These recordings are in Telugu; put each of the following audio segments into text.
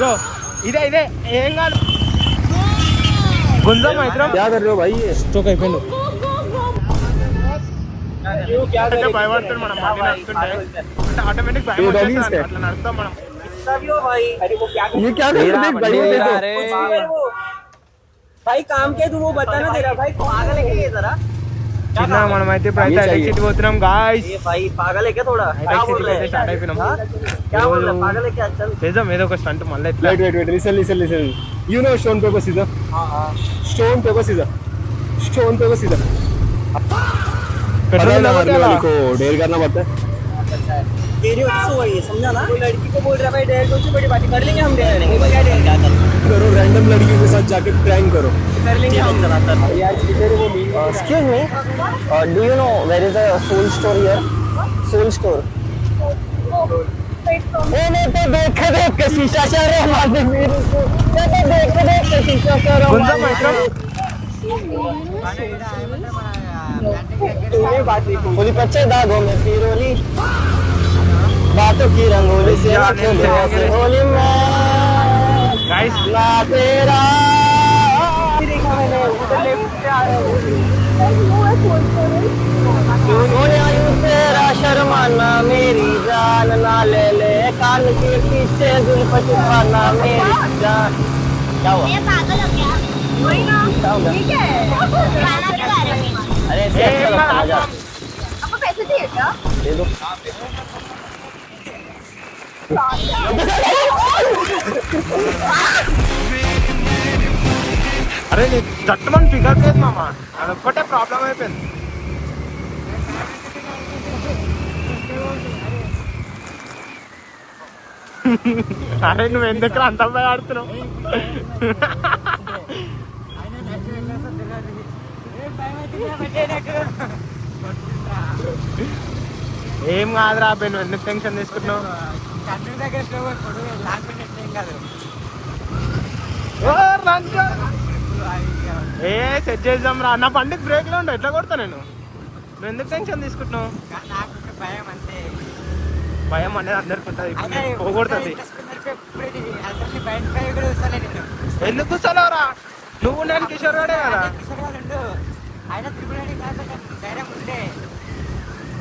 బ్రో ఇదే ఇదే ఏం కాదు గుంజం మాత్రం స్ట్రోక్ అయిపోయిండు అంటే భయపడుతుంది మనం బండి నడుస్తుంటే అంటే ఆటోమేటిక్ భయం వచ్చేస్తుంది అట్లా నడుస్తాం మనం भाई काम के तू वो बता ना तेरा भाई पागल है क्या ये जरा చిన్న మనం అయితే ఇప్పుడు అయితే హైటెక్ సిటీ పోతున్నాం గాయ్స్ ये भाई पागल है क्या थोड़ा क्या बोल रहा है స్టార్ట్ అయిపోయినాం क्या बोल रहा है पागल है क्या चल చేద్దాం ఏదో ఒక స్టంట్ మళ్ళీ ఇట్లా wait listen you know stone paper scissor stone paper scissor petrol को ढेर करना पड़ता है तेरी वजह से हुआ ये समझा ना कोई लड़की को बोल रहा है भाई डेढ़ से बड़ी बात कर लेंगे हम डेढ़ लेंगे क्या डेढ़ क्या करो रैंडम लड़कियों के साथ जाके प्रैंक करो कर लेंगे हम ज्यादातर यार किधर वो excuse me do you know where is a soul store here soul store मैंने तो देख के शीशा शहर मारने मेरे को मैंने देख के शीशा शहर गुंजा माइक्रो तूने बात नहीं बोली बच्चे दागों में फिरोली बातों की रंगोली से होली में गाइस ना तेरा देखा मैंने उधर लेफ्ट से आ रहा हूँ तेरा शर्माना मेरी जान ना ले ले कान के पीछे जुल्फ छुपाना मेरी जान क्या हुआ ये पागल हो गया वही ना ठीक है गाना के बारे में अरे अच्छा लगता है जा आपको पैसे चाहिए क्या दे दो అరే నీ చట్టమని ఫిగర్ లేదు మామ అదొక్కటే ప్రాబ్లం అయిపోయింది అరే నువ్వు ఎందుకు అంత భయ ఆడుతున్నావు ఏం కాదురా అబ్బాయి నువ్వు ఎందుకు టెన్షన్ తీసుకుంటున్నావు ఏ సెట్ చేద్దాం రా నా బండికి బ్రేక్లో ఉండవు ఎట్లా కొడతా నేను నువ్వు ఎందుకు టెన్షన్ తీసుకుంటున్నావు భయం అనేది అందరికి ఉంటుంది పోగొడుతుంది ఎందుకు కూర్చోలేవురా నువ్వు నేను కిషోర్ గాడే కదా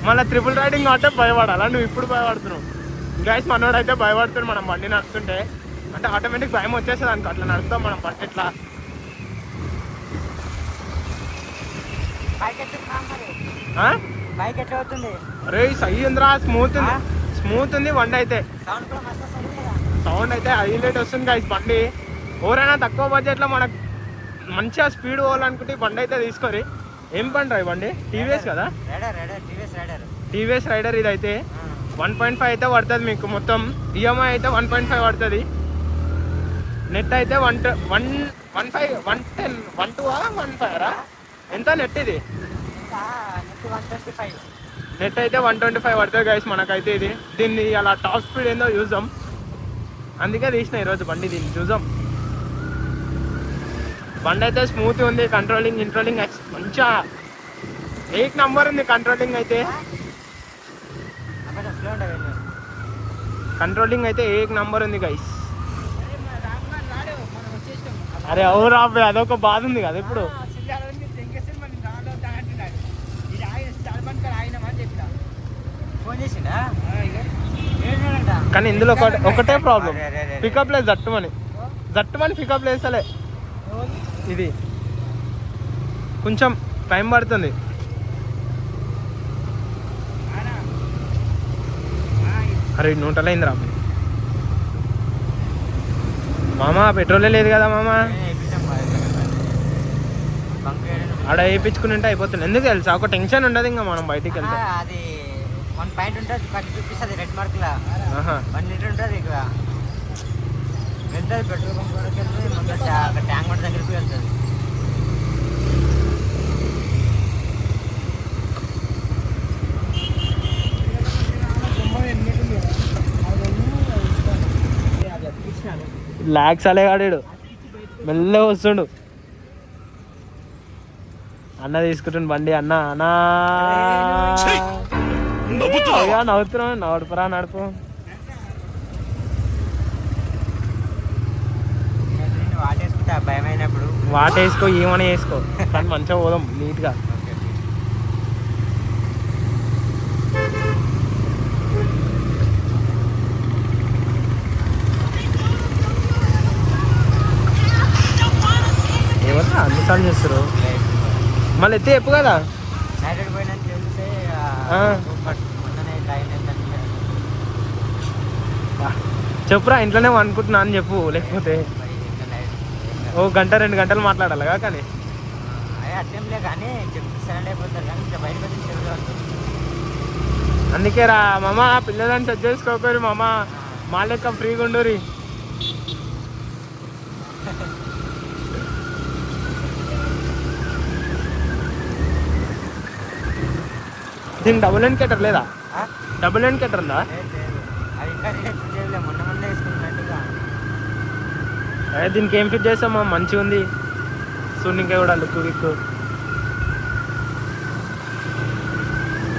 మళ్ళీ ట్రిపుల్ రైడింగ్ అంటే భయపడాలా నువ్వు ఇప్పుడు భయపడుతున్నావు గైస్ మనోడు అయితే భయపడుతున్నాడు మనం బండి నడుస్తుంటే అంటే ఆటోమేటిక్ భయం వచ్చేస్తుంది అనుకో అట్లా నడుస్తాం మనం బండి ఎట్లా బైక్ ఎట్లా అవుతుంది అరే సై ఉందిరా స్మూత్ ఉంది బండి అయితే సౌండ్ అయితే హైలైట్ వస్తుంది గైస్ బండి ఎవరైనా తక్కువ బడ్జెట్లో మనకు మంచిగా స్పీడ్ పోవాలనుకుంటే ఈ బండి అయితే తీసుకోరి ఏం బండి రా ఈ బండి టీవీఎస్ కదా టీవీఎస్ రైడర్ ఇది అయితే 1.5 అయితే పడుతుంది మీకు మొత్తం ఈఎంఐ అయితే 1.5 పడుతుంది నెట్ అయితే 1.5 రా ఎంత నెట్ ఇది నెట్ అయితే 125 పడుతుంది గైస్ మనకైతే ఇది దీన్ని అలా టాప్ స్పీడ్ ఏందో చూద్దాం అందుకే తీసిన ఈరోజు బండి దీన్ని చూద్దాం బండి అయితే స్మూత్ ఉంది కంట్రోలింగ్ మంచిగా 8 నంబర్ ఉంది కంట్రోలింగ్ అయితే 1 నంబర్ ఉంది గైస్ అరే అవురా అబ్బాయి అదొక బాధ ఉంది కదా ఇప్పుడు కానీ ఇందులో ఒకటే ప్రాబ్లం పికప్ లేదు జట్టుమని పికప్ లేసలే ఇది కొంచెం టైం పడుతుంది అరే 100 అయిందిరా మామ పెట్రోలే లేదు కదా మామ ఆడ వేయించుకుని ఉంటే అయిపోతుంది ఎందుకు తెలుసా ఒక టెన్షన్ ఉండదు ఇంకా మనం బయటికి వెళ్తే అది 1 పాయింట్ ఉంటుంది చూపిస్తుంది రెడ్ మార్క్ లా 1 లీటర్ ఉంటుంది ఇక వెళ్తుంది పెట్రోల్ బంక్ వరకు వెళ్తుంది ముందు ట్యాంక్ బండ్ దగ్గరికి వెళ్తుంది లాక్స్ అలేగాడాడు మెల్లగా వస్తుండు అన్న తీసుకుంటుండు బండి అన్నా నవ్వుతున్నావు నడుపురా నడుపు కానీ వాటేసుకుంటే భయం అయినప్పుడు వాటేసుకో ఏమని వేసుకో కానీ మంచిగా పోదాం నీట్గా. ఏమన్నా అన్నిసార్లు చేస్తారు మళ్ళీ ఎత్తే చెప్పు కదా. నైట్ పోయినా తెలిస్తే మొన్ననే ట్రైన్ చెప్పురా ఇంట్లోనే అనుకుంటున్నా అని చెప్పు, లేకపోతే ఓ గంట 2 గంటలు మాట్లాడాలిగా. కానీ అట్లేంలే కానీ చెప్తానండి అయిపోతారు కానీ ఇంకా బయటకు వచ్చి చెప్తాను. అందుకే రా మామ పిల్లలని సెట్ చేసుకోకపోయి మామ మా లెక్క ఫ్రీగా ఉండురి. దీనికి డబుల్ ఎండ్ కట్టర్ లేదా? డబుల్ ఎండ్ కట్టర్ ఉందా? అది ఇంకా చేయలే, మొన్న వేసుకున్నట్టుగా. అదే దీనికి ఏం ఫిట్ చేస్తామా, మంచిగా ఉంది సూర్యునికే కూడా లుక్ గిక్కు.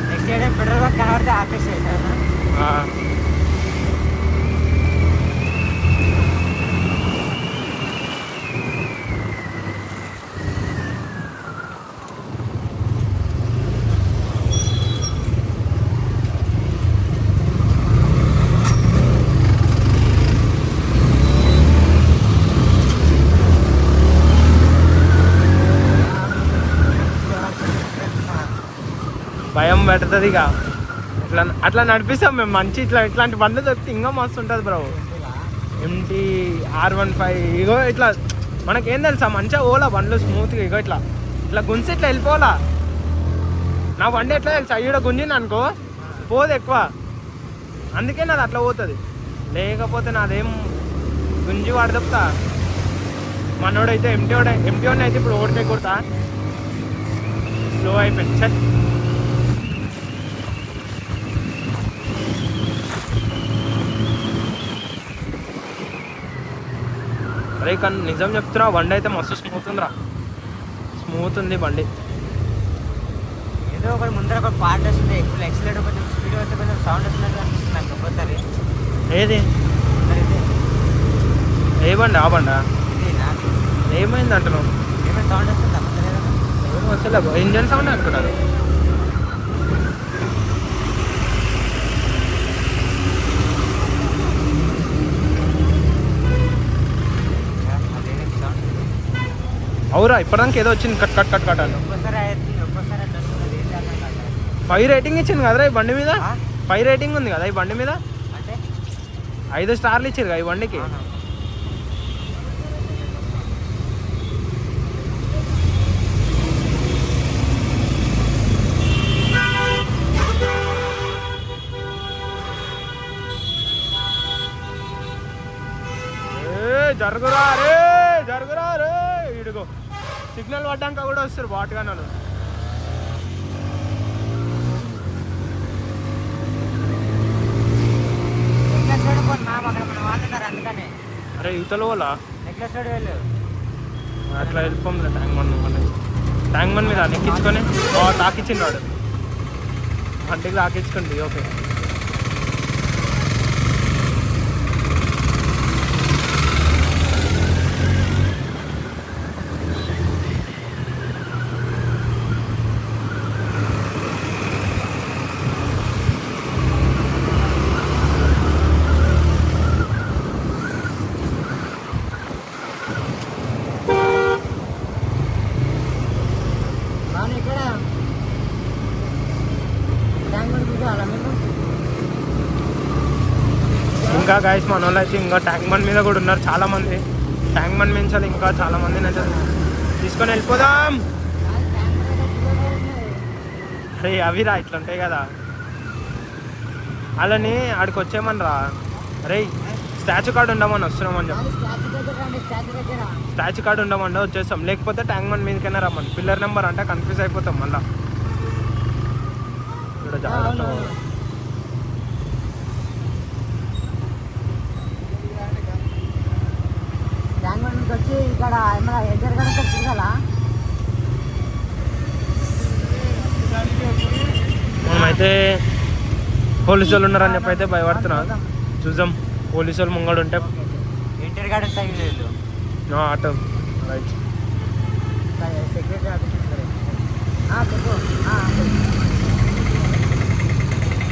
నెక్స్ట్ డే పెట్రోల్ బంక్ కనబడితే ఆపేసేసాను. భయం పెడుతుంది ఇక ఇట్లా అట్లా నడిపిస్తాం మేము. మంచి ఇట్లాంటి బండ్లు దొరికితే ఇంకా మస్తు ఉంటుంది బ్రో. MT R15 ఇగో ఇట్లా మనకేం తెలుసా మంచిగా ఓలా బండ్లు స్మూత్గా. ఇగో ఇట్లా ఇట్లా గుంజి ఇట్లా వెళ్ళిపోవాలా. నా బండి ఎట్లా తెలుసా, ఈడ గుంజింది అనుకో పోదు ఎక్కువ, అందుకే నాది అట్లా పోతుంది. లేకపోతే నాదేం గుంజి వాడదొప్తా. మనోడైతే MT వాడిని అయితే ఇప్పుడు ఓడితే కొడతా. స్లో అయిపోయింది సార్. అరే కానీ నిజం చెప్తున్నా బండి అయితే మస్తు స్మూత్ ఉందిరా. స్మూత్ ఉంది బండి. ఏదో ఒకటి ముందర ఒక పార్ట్ వస్తుంది, ఎక్కువ ఎక్సలేటర్ కొంచెం స్పీడ్ వస్తే కొంచెం సౌండ్ వస్తున్నట్టు అనిపిస్తుంది నాకు ఒక్కోసారి. ఏది ఏ బండి? ఆ బండా ఏమైంది అంటున్నావు? ఏమైనా సౌండ్ వస్తుంది అసలు ఇంజన్ సౌండ్ అనుకున్నారు. అవురా ఇప్పటిదానికి ఏదో వచ్చింది కట్ కట్ కట్ కట్ అని. 5 రేటింగ్ ఇచ్చింది కదరా ఈ బండి మీద. 5 రేటింగ్ ఉంది కదా ఈ బండి మీద. 5 స్టార్లు ఇచ్చారు కదా ఈ బండికి. జరుగురా రే జరుగురా రే. ఇడుగో సిగ్నల్ పడ్డాక కూడా వస్తారు బాట్గా నన్ను. అరే యువతలో వాళ్ళ అట్లా వెళ్ళిపోంలే. ట్యాంక్ మన్ మీద నెక్కించుకొని తాకిచ్చిండు వాడు. అంటికి తాకించుకోండి. ఓకే ఇంకా గాయస్ మన వాళ్ళు అయితే ఇంకా ట్యాంక్ బండ్ మీద కూడా ఉన్నారు చాలా మంది. ట్యాంక్ బండ్ మించాలి ఇంకా చాలా మందిని అయితే తీసుకొని వెళ్ళిపోదాం. అరే అవిరా ఇట్లా ఉంటాయి కదా అలాని ఆడికి వచ్చేయమనరా. అరే స్టాచ్యూ కార్డు ఉండమని వస్తున్నామని చెప్పి. స్టాచ్యూ కార్డు ఉండమంటే వచ్చేస్తాం, లేకపోతే ట్యాంక్ బండ్ మీదకైనా రమ్మని. పిల్లర్ నెంబర్ అంటే కన్ఫ్యూజ్ అయిపోతాం మళ్ళా. ఇక్కడ జాగ్రత్త. వచ్చి ఇక్కడ మనమైతే పోలీసు వాళ్ళు ఉన్నారని చెప్పి అయితే భయపడుతున్నా. చూద్దాం పోలీసు వాళ్ళు ముంగడు ఉంటే. ఇంటర్ గార్డెన్ తగిలేదు ఆటో రైట్. సెక్యూరిటీ ఆఫీసర్ చెప్పు.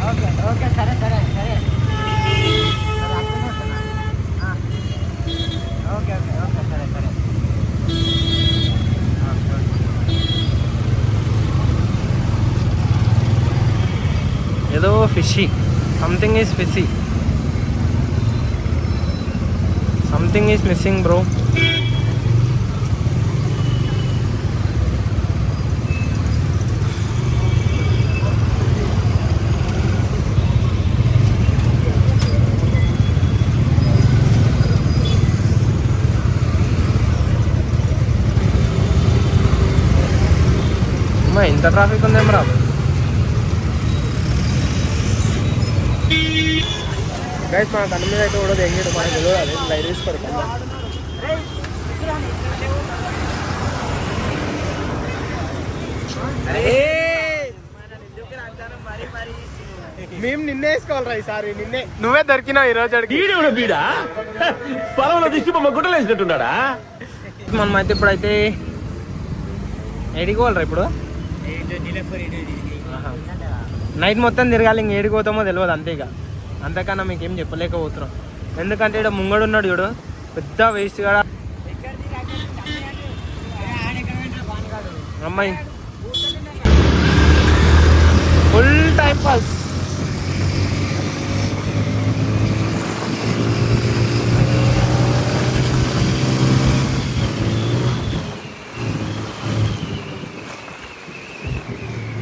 ఓకే ఓకే సరే సరే సరే అక్కడనే వస్తున్నా. ఓకే ఓకే ఓకే సరే సరే. ఏదో fishy, something is fishy, something is missing bro. ఇంత ట్రాఫిక్ ఉందేం రా. గైస్ మన కన్ను మీద అయితే కూడా ఎంగేడు మనకు తెలియదు, అది లైట్ తీసుకోరు కదా. మేము నిన్నే వేసుకోవాలి రా ఈసారి, నిన్నే. నువ్వే దొరికినావు ఈ రోజు. మనం అయితే ఇప్పుడైతే ఏడికోవాలరా ఇప్పుడు. నైట్ మొత్తం తిరగాలి, ఇంక ఏడిపోతామో తెలియదు అంతే. ఇక అంతకన్నా మీకు ఏం చెప్పలేకపోతున్నాం, ఎందుకంటే ఇక్కడ ముంగడు ఉన్నాడు చూడు, పెద్ద వేస్ట్ కూడా అమ్మాయి. Full time pass.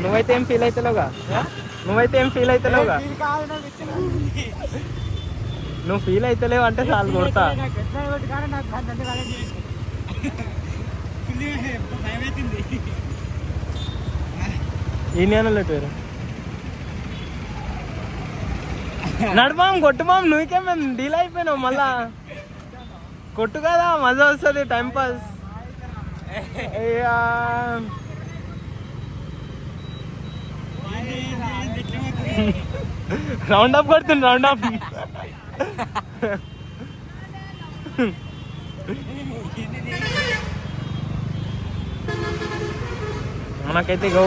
నువ్వైతే ఏం ఫీల్ అవుతలేవుగా, నువ్వైతే ఏం ఫీల్ అవుతలేవుగా. నువ్వు ఫీల్ అవుతలేవు అంటే చాలు కొడతా. ఈ నేనలో పేరు నడమాం కొట్టుమాం. నువ్వుకే మేము డీల్ అయిపోయినావు, మళ్ళా కొట్టు కదా మజా వస్తుంది, టైం పాస్. రౌండ్ అప్ కొడుతుంది, రౌండ్ అప్. మనకైతే go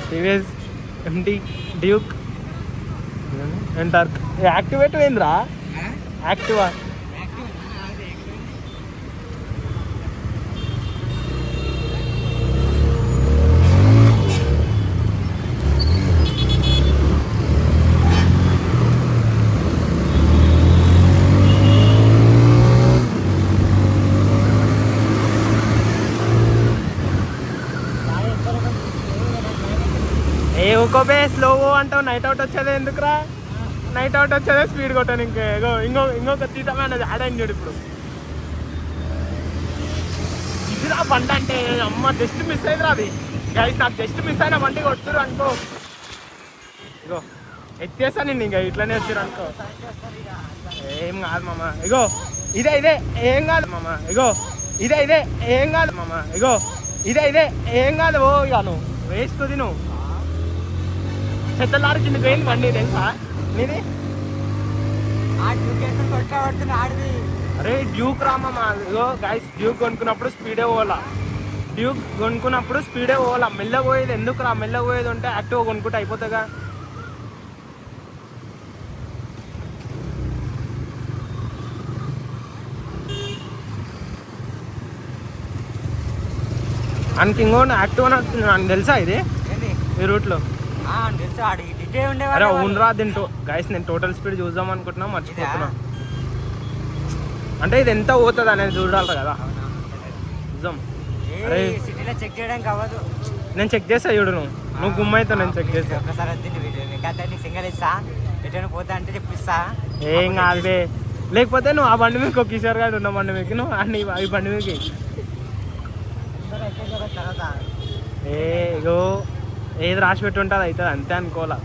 TVS empty Duke NTorq. Activate అయిందిరా, యాక్టివా. ఒక్కోపే స్లో అంటావు, నైట్ అవుట్ వచ్చేదే ఎందుకురా. నైట్ అవుట్ వచ్చేదే స్పీడ్ కొట్టాను. ఇంకొక తీటమైనది యాడ్ అయింది చూడు ఇప్పుడు. ఇదిరా బండి అంటే, అమ్మ జస్ట్ మిస్ అయిందిరా అది. గైస్ నాకు జస్ట్ మిస్ అయిన బండి కొట్టురు అనుకో, ఇగో ఎత్తేసా నేను. ఇంకా ఇట్లనే వచ్చారు అనుకో, ఏం కాదు మామ. ఇగో ఇదే ఏం కాదు మామ. ఇగో ఇదే ఏం కాదు మామ. ఇగో ఇదే ఏం కాదు. ఓ ఇక నువ్వు వేస్తుంది, నువ్వు చెత్తలారు కింద పోయింది బండి తెలుసా నీది. అరే డ్యూక్ రామా. ఇగో గైస్ డ్యూక్ కొనుక్కున్నప్పుడు స్పీడే పోవాలా, డ్యూక్ కొనుక్కున్నప్పుడు స్పీడే పోవాలా. మెల్ల పోయేది ఎందుకు రా, మెల్ల పోయేది ఉంటే యాక్టివ్ కొనుక్కుంటే అయిపోతుందిగా. ఆయనకి ఇంకో యాక్టివ్ అని తెలుసా ఇది ఈ రూట్లో. అరే అవునరా, దీంట్లో గైస్ నేను టోటల్ స్పీడ్ చూద్దాం అనుకుంటున్నా, మర్చిపోతున్నా. అంటే ఇది ఎంత పోతుంది అనేది చూడాలి కదా, చూద్దాం. అరే చెక్ చేయడానికి అవ్వదు, నేను చెక్ చేస్తా చూడు. నువ్వు గుమ్మ అవుతావు, నేను చెక్ చేస్తా. సింగల్ ఇస్తా, ఎటైనా పోతా అంటే చెప్పిస్తా. ఏం కాదులే, లేకపోతే నువ్వు ఆ బండి మీకు కిషోర్ గారు ఉన్న బండి మీకు, నువ్వు అన్ని ఈ బండి మీకు. ఏగో ఏది రాసి పెట్టి ఉంటుంది అవుతుంది అంతే అనుకోవాలా.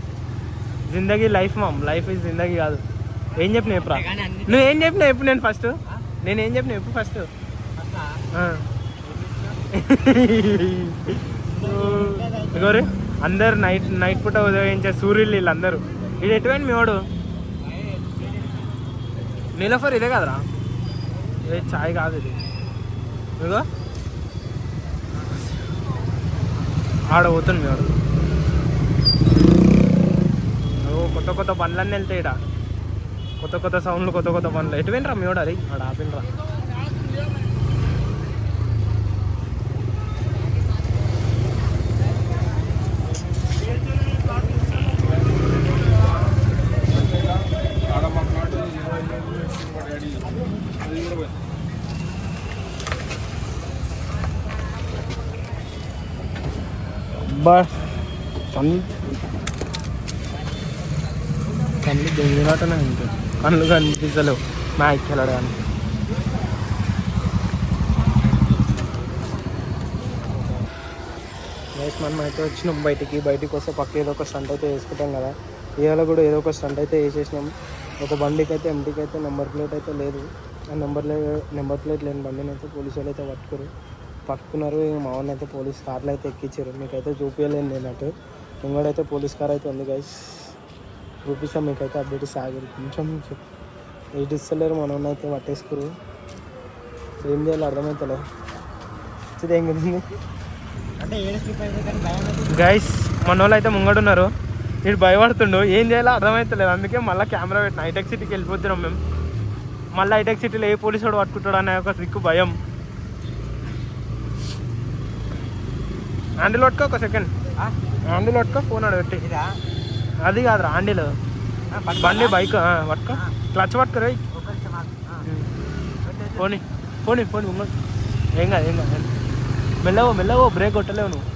జిందగీ లైఫ్ మామ్, లైఫ్ ఈజ్ జిందగీ కాదు. ఏం చెప్పిన ఎప్పుడా, నువ్వేం చెప్పినా ఎప్పుడు. నేను ఫస్ట్ నేనేం చెప్పిన ఎప్పుడు ఫస్ట్. ఇగోరే అందరు నైట్ పూట ఉదయించే సూర్యులు వీళ్ళందరూ. ఇది ఎటువంటి మీ వాడు నీలోఫర్ ఇదే కదరా. ఏ చాయ్ కాదు ఇది ఇదిగో ఆడ పోతుంది వాడు. కొత్త కొత్త బండ్లన్నీ వెళ్తాయి ఇక్కడ, కొత్త కొత్త సౌండ్లు, కొత్త కొత్త బండ్లు. ఎటు వినరా మీ వాడు? అది ఆడ ఆపినరా. అబ్బా కళ్ళు దొంగినట్టునే ఇంకా కళ్ళు కనిపించలేవు మ్యాచ్ వెళ్ళడానికి. మనం అయితే వచ్చినాం బయటికి వస్తే పక్క ఏదో ఒక స్టంట్ అయితే వేసుకుంటాం కదా. ఇవాళ కూడా ఏదో ఒక స్టంట్ అయితే వేసేసినాం. ఒక బండికి అయితే ఎంటీకి అయితే నెంబర్ ప్లేట్ అయితే లేదు. ఆ నెంబర్ ప్లేట్ లేని బండిని అయితే పోలీసు వాళ్ళు అయితే పట్టుకున్నారు. మా వాడిని అయితే పోలీస్ కార్లో అయితే ఎక్కించారు. మీకైతే చూపించలేను నేనట్టు. ఇంకోటైతే పోలీస్ కార్ అయితే ఉంది గైస్, చూపిస్తాం మీకైతే అప్డేట్ సాగరు. కొంచెం వెయిట్ ఇస్తలేరు, మన అయితే పట్టేసుకురు. ఏం చేయాలో అర్థమవుతలే. ఇది ఏం కదండి గైస్, మన వాళ్ళు అయితే ముంగడున్నారు. వీడు భయపడుతుండు, ఏం చేయాలో అర్థమవుతలేదు. అందుకే మళ్ళీ కెమెరా పెట్టిన. హైటెక్ సిటీకి వెళ్ళిపోతున్నాం మేము. మళ్ళీ హైటెక్ సిటీలో ఏ పోలీసు వాడు పట్టుకుంటాడు అనే ఒక సిక్కు భయం. హ్యాండిల్ పట్టుకో, ఒక సెకండ్ హ్యాండిల్ పట్టుకో, ఫోన్ ఆడబెట్టి. అది కాదురా హ్యాండిల్, బండి బైక్ పట్టుకో, క్లచ్ పట్టుకోరా. పోనీ పోనీ పోనీ ముంగడు. ఏం కాదు మెల్లవో బ్రేక్ కొట్టలేవు నువ్వు.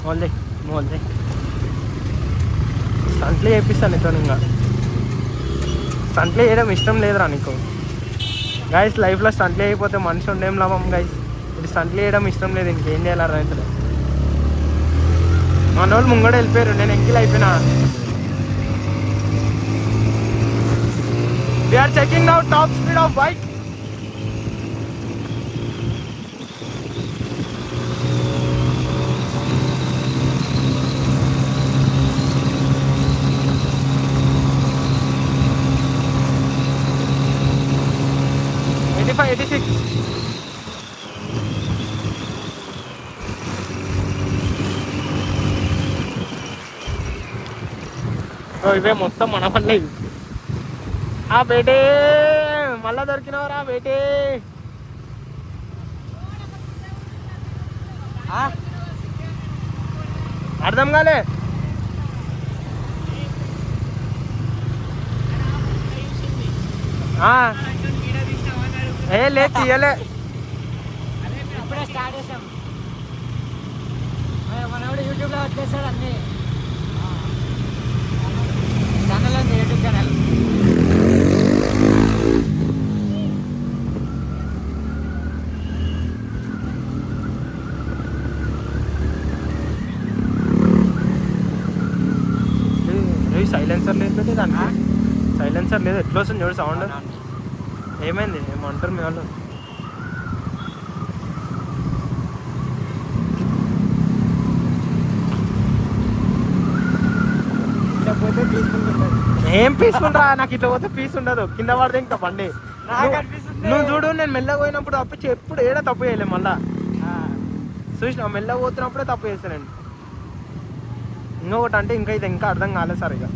వాళ్ళే స్టంట్లు చేపిస్తాను నీతో. ఇంకా స్టంట్లు చేయడం ఇష్టం లేదురా నీకు. గైస్ లైఫ్లో స్టంట్లు చేయకపోతే మనిషి ఉండేం లాభం గైస్. ఇది స్టంట్లు చేయడం ఇష్టం లేదు, ఇంకేం చేయాలి రైతులు. మన వాళ్ళు ముంగడ వెళ్ళిపోయారు, నేను ఎంకిల్ అయిపోయినా. We are checking now top speed of bike. ఇవే మొత్తం మన వల్లే. ఆ బేటే మళ్ళా దొరికినవరా బేటే. అర్థం కాలే. ఏ లేదు తీయలే, ఇప్పుడే స్టార్ట్ చేసాం. మనోడు యూట్యూబ్లో వచ్చేసాడు. అన్నీ ఛానల్ ఉంది, యూట్యూబ్ ఛానల్. సైలెన్సర్ లేదు దానికి, సైలెన్సర్ లేదు. ఎట్లా వస్తుంది చూడు సౌండ్. ఏమైంది, ఏమంటారు మీ వాళ్ళు? ఏం పీస్ఫుల్ రా, నాకు ఇట్లా పోతే పీస్ ఉండదు. కింద పడితే ఇంకా బండి. నువ్వు చూడు, నేను మెల్లగా పోయినప్పుడు తప్పించి ఎప్పుడు ఏడా తప్పు చేయలే. మళ్ళా చూసిన మెల్లగా పోతున్నప్పుడే తప్పు చేస్తానండి. ఇంకొకటి అంటే ఇంకా ఇది ఇంకా అర్థం కాలేదు సార్. ఇక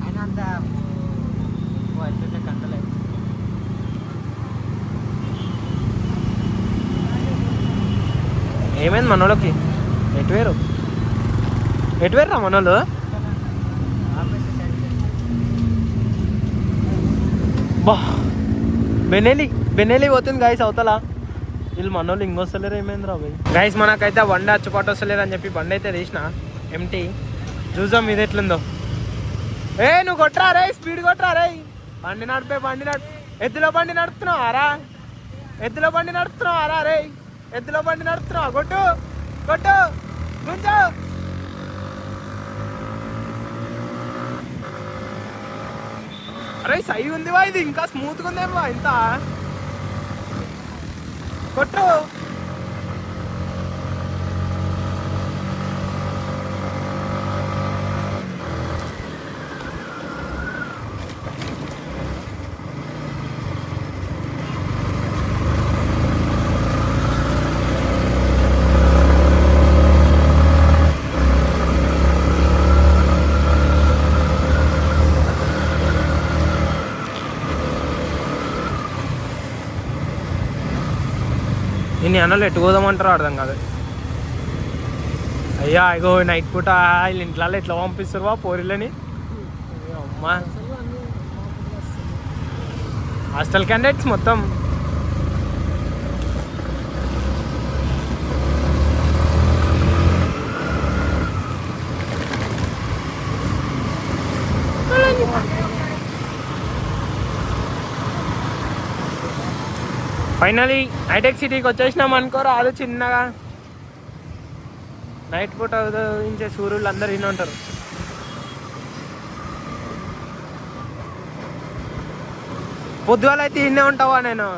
ఏమైంది మనోళ్ళకి? ఎటువేరు రా మనోళ్ళు? బా బెనెలి పోతుంది గాయస్ అవతల. వీళ్ళు మనోళ్ళు ఇంకొస్తలేరు. ఏమైంది రా బాయ్? గాయస్ మనకైతే బండి అచ్చుపాటు వస్తలేరు అని చెప్పి బండి అయితే తీసిన ఎంటీ. చూసాం ఇది ఎట్లుందో. నువ్వు కొట్టరా రే, స్పీడ్ కొట్టరా రే. బండి నడిపే ఎద్దులో బండి నడుపుతున్నావా రే? ఎద్దులో బండి నడుపుతున్నావా? కొట్టు గుంజు. అరే సై ఉందివా, ఇది ఇంకా స్మూత్గా ఉందేమో ఇంత. కొట్టు. నీ అన్నలు ఎటు పోదామంటారో అర్థం కాదు. అయ్యా ఇగో నైట్ పూట వీళ్ళ ఇంట్లో ఎట్లా పంపిస్తారు వా పోరిలని. అమ్మా హాస్టల్ క్యాండిడేట్స్ మొత్తం. ఫైనలీ హైటెక్ సిటీకి వచ్చేసినాం అనుకోరా. అది చిన్నగా నైట్ పూట ఉదయించే సూర్యులు అందరు ఇన్ని ఉంటారు. పొద్దుగాల అయితే ఇన్నే ఉంటావా నేను.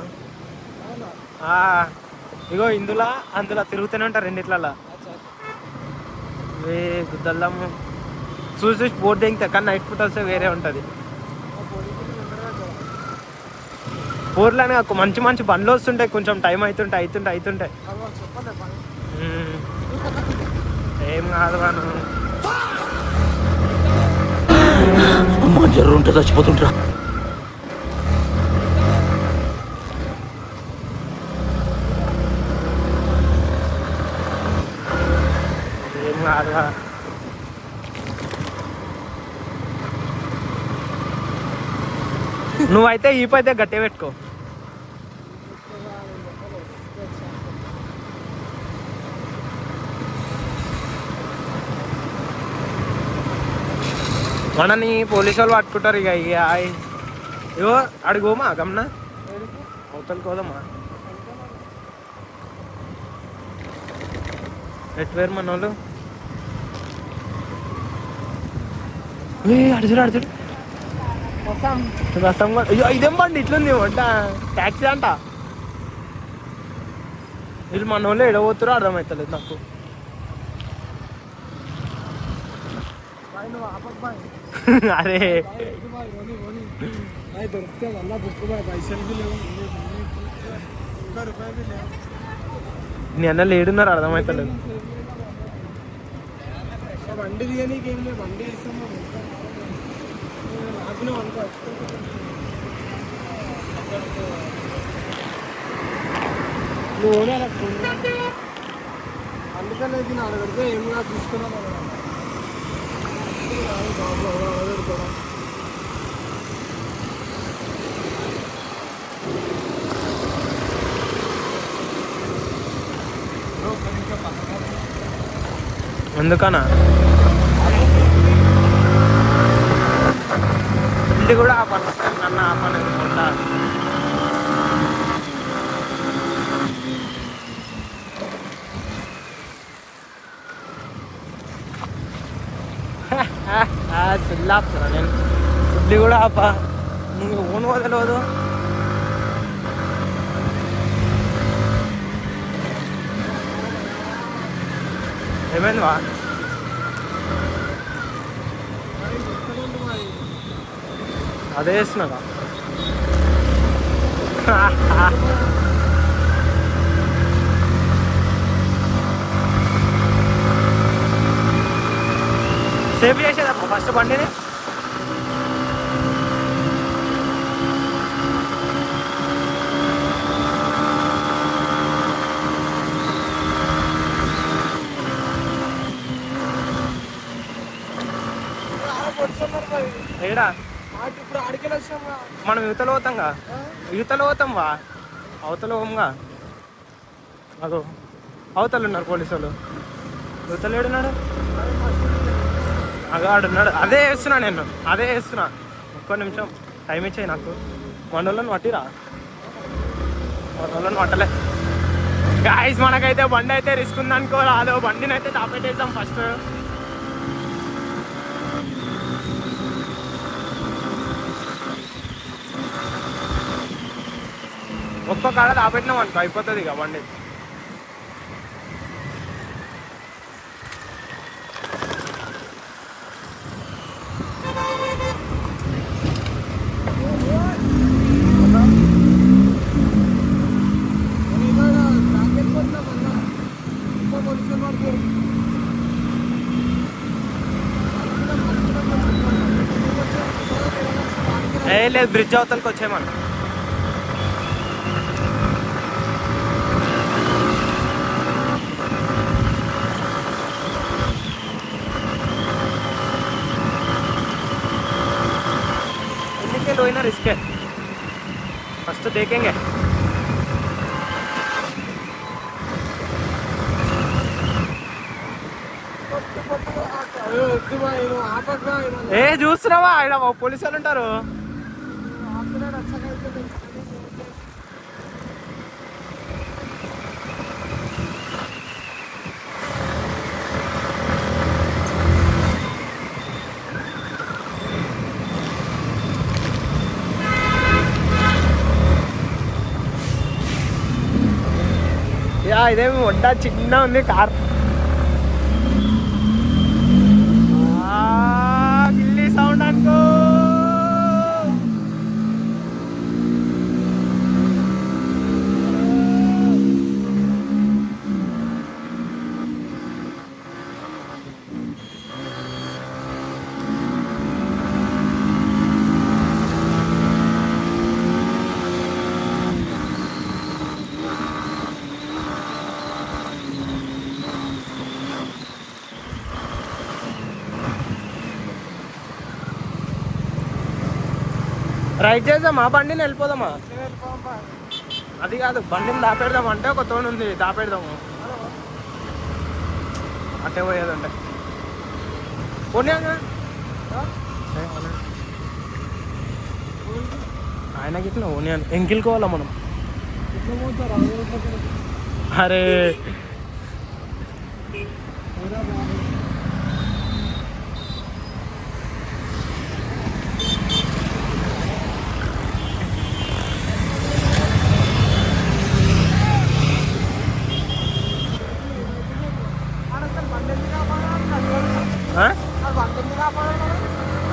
ఇగో ఇందులో అందులో తిరుగుతూనే ఉంటారు రెండిట్లలో. వే గుద్దల్లాము చూసి చూసి బోర్డు దింగితే, కానీ నైట్ పూట వస్తే వేరే ఉంటుంది. ఊర్లోనే మంచి మంచి బండ్లు వస్తుంటాయి, కొంచెం టైం అవుతుంటాయి. ఏం కాదు వాను జర్రు ఉంటే చచ్చిపోతుంటా. ఏం కాదువా. నువ్వైతే ఈ పైతే గట్టి పెట్టుకో. మనని పోలీసు వాళ్ళు పట్టుకుంటారు. ఇక ఇగో అడుగుమా గమన అవతలకి పోదామా. ఎటువేరు మన వాళ్ళు. అడుచుడు రసం కూడా. అయ్యో ఇదేం బండి ఇట్లుంది అంట, ట్యాక్సీ అంట. వీళ్ళు మన వాళ్ళు ఎడబోతురో అర్థమవుతలేదు నాకు. అరే నీ అన్న లేడున్నారు అర్థమవుతలేదు. అందుకనే దీన్ని అడగడితే ఏమి తీసుకున్నాం. ఎందుకనా ఇంటి కూడా ఆ పని నన్ను ఆ పని ఉంటా. సుల్లి ఆపుతున్నా నేను. సుల్లి కూడా ఆపా, నువ్వు ఓన్ వదలవదు. ఏమైందివా? అదే వేస్తున్నాగా. సేఫ్ చేసేదప్ప ఫస్ట్ బండిని. ఏడా ఇప్పుడు ఆడికెళ్ళి వచ్చాము. మనం యువతలో పోతాంగా. యువతలో పోతాం వా, అవతల పోంగా. అదో అవతలు ఉన్నారు పోలీసు వాళ్ళు. యువతలు ఏడున్నాడు? అగాడున్నాడు. అదే వేస్తున్నా నేను, అదే వేస్తున్నా. ఒక్క నిమిషం టైం ఇచ్చాయి నాకు. మనోళ్ళని పట్టిరా, మనోళ్ళని పట్టలే. గాయస్ మనకైతే బండి అయితే రిస్క్ ఉందనుకో. అదో బండిని అయితే దాపెట్టేసాం ఫస్ట్. ఒక్క కాడ దాపెట్టినాం అనుకో అయిపోతుంది ఇక బండి. లేదు బ్రిడ్జ్ అవతలకి వచ్చామన్నా. సైడ్ పోయినా రిస్కే. ఫస్ట్ దేకేంగే. ఏ చూస్తున్నావా ఇక్కడ పోలీసు వాళ్ళు ఉంటారు. ఇదేమి వడ్డా చిన్న ఉంది కార్. గిల్లి సౌండ్ అనుకో. రైడ్ చేద్దామా బండిని వెళ్ళిపోదామా? అది కాదు బండిని దాపెడదాం అంటే ఒక తోడు ఉంది దాపెడదాము అట్టే పోయేదంటే పోనీ ఆయనకి ఇట్లా ఓని అని ఎంకిల్కోవాలా మనం. అరే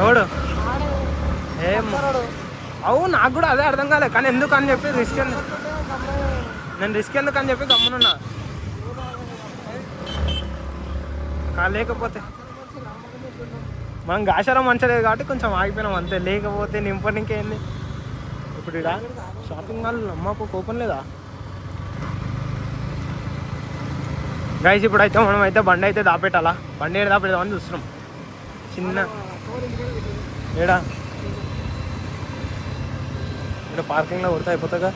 ఎవడు ఏం అవు నాకు కూడా అదే అర్థం కాలేదు. కానీ ఎందుకు అని చెప్పి రిస్క్ నేను రిస్క్ ఎందుకు అని చెప్పి గమ్మునున్నా. లేకపోతే మనం గాశారం మంచలేదు కాబట్టి కొంచెం ఆగిపోయినాం అంతే. లేకపోతే నింపనికేంది ఇప్పుడు ఇక్కడ షాపింగ్ మాల్ అమ్మకు ఓపెన్ లేదా గైస్? ఇప్పుడైతే మనం అయితే బండి అయితే దాపెట్టాలా. బండి ఏడు దాపెడదామని చూస్తున్నాం. చిన్న ఏడా ఇక్కడ పార్కింగ్లో కొడితే అయిపోతాగా.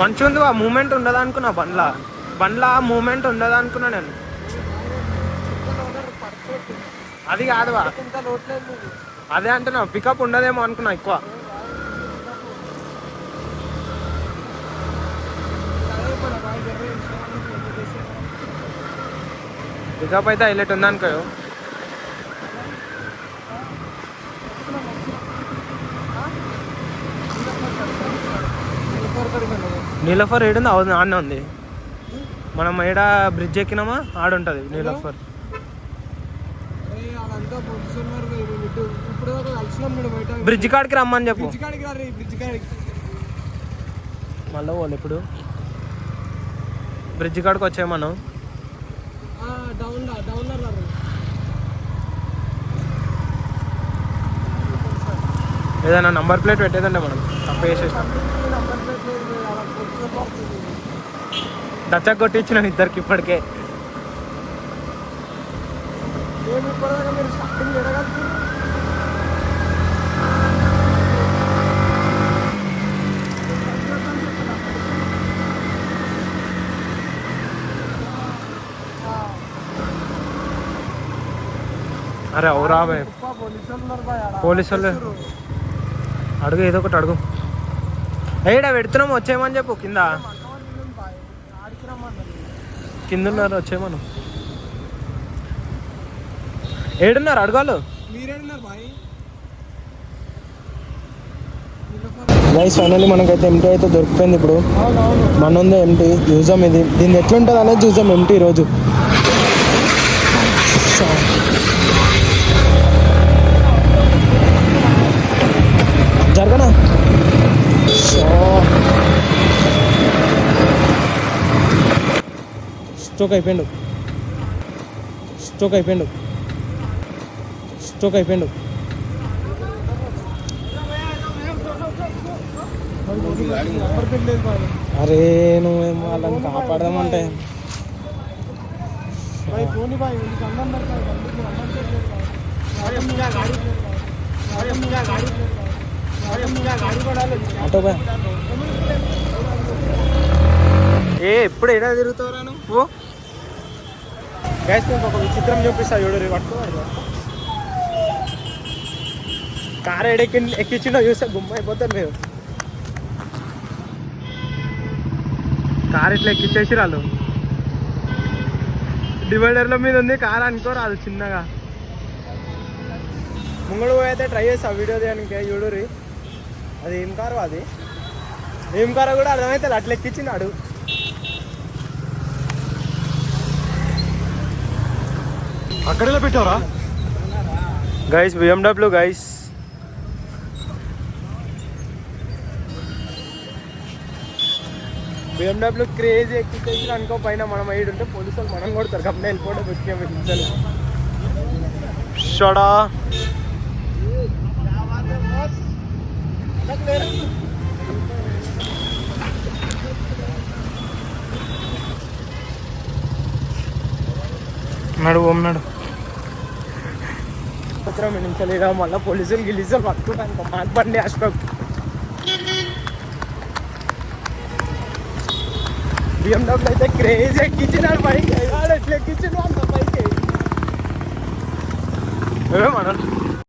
మంచిగా ఉంది. ఆ మూమెంట్ ఉండదు అనుకున్నా. బండ్లా మూమెంట్ ఉండదు అనుకున్నా నేను. అది కాదువా, అదే అంటున్నా పికప్ ఉండదేమో అనుకున్నా ఎక్కువ. పికప్ అయితే హైలైట్ ఉందనుకో. నీలఫర్ ఏడుంది? అవును ఆడనే ఉంది. మనం ఏడా బ్రిడ్జ్ ఎక్కినామా ఆడుంటుంది నీలఫర్. బ్రిడ్జ్ కాడికి రమ్మని చెప్పు. మళ్ళీ వాళ్ళు ఎప్పుడు బ్రిడ్జ్ కాడికి వచ్చాయి మనం. ఏదైనా నంబర్ ప్లేట్ పెట్టేదంటే మనం తప్ప వేసేసాం. డచ్చ కొట్టించినాం ఇద్దరికి ఇప్పటికే. అరే అవురా పోలీసు వాళ్ళు అడుగు, ఏదో ఒకటి అడుగు. ఏడా పెడుతున్నాము వచ్చేయమని చెప్పు. కింద ఉన్నారు వచ్చేయమను. ఏడున్నారు అడగాలు. గైస్ ఫైనల్లీ మనకైతే ఎంటీ అయితే దొరికిపోయింది. ఇప్పుడు మన ఉందే ఎంటీ. చూసాం ఇది దీన్ని ఎట్లుంటుంది అనేది చూసాం ఎంటీ ఈరోజు. జరగనా స్ట్రోక్ అయిపోయిండు. అరే నువ్వేమో వాళ్ళని కాపాడదామంటే ఏ ఎప్పుడు ఏడా తిరుగుతావురా నువ్వు గ్యాస్ మీకు ఒక విచిత్రం చూపిస్తా చూడు పట్టుకో కార్ ఎక్కించిండో చూస్తే గుమ్మ అయిపోతారు మీరు కార్ ఇట్లా ఎక్కించేసి రాళ్ళు డివైడర్ల మీద ఉంది కార్ అనుకోరాదు చిన్నగా ముంగడు పోయితే ట్రై చేస్తా వీడియో తీయడానికి చూడురి అది ఏం కారు అది ఏం కారో కూడా అర్థమైతే అట్లా ఎక్కించినాడు అక్కడెలా పెట్టావరా guys BMW guys BMW craze ఎక్కించేసి అనుకో పైన మనం అయ్యి ఉంటే పోలీసులు మనం కొడతారు కప్పుడే వెళ్ళిపోవడం వచ్చే షడా నడు నడు నిమిషాలు మళ్ళీ పోలీసులు గిలీసులు పట్టుకుంటాను మాకు బండి అశోక్ BMW అయితే క్రేజ్ ఎక్కించినాడు పైకి ఎట్లా ఎక్కించిన అంత పైకి ఏమన్నా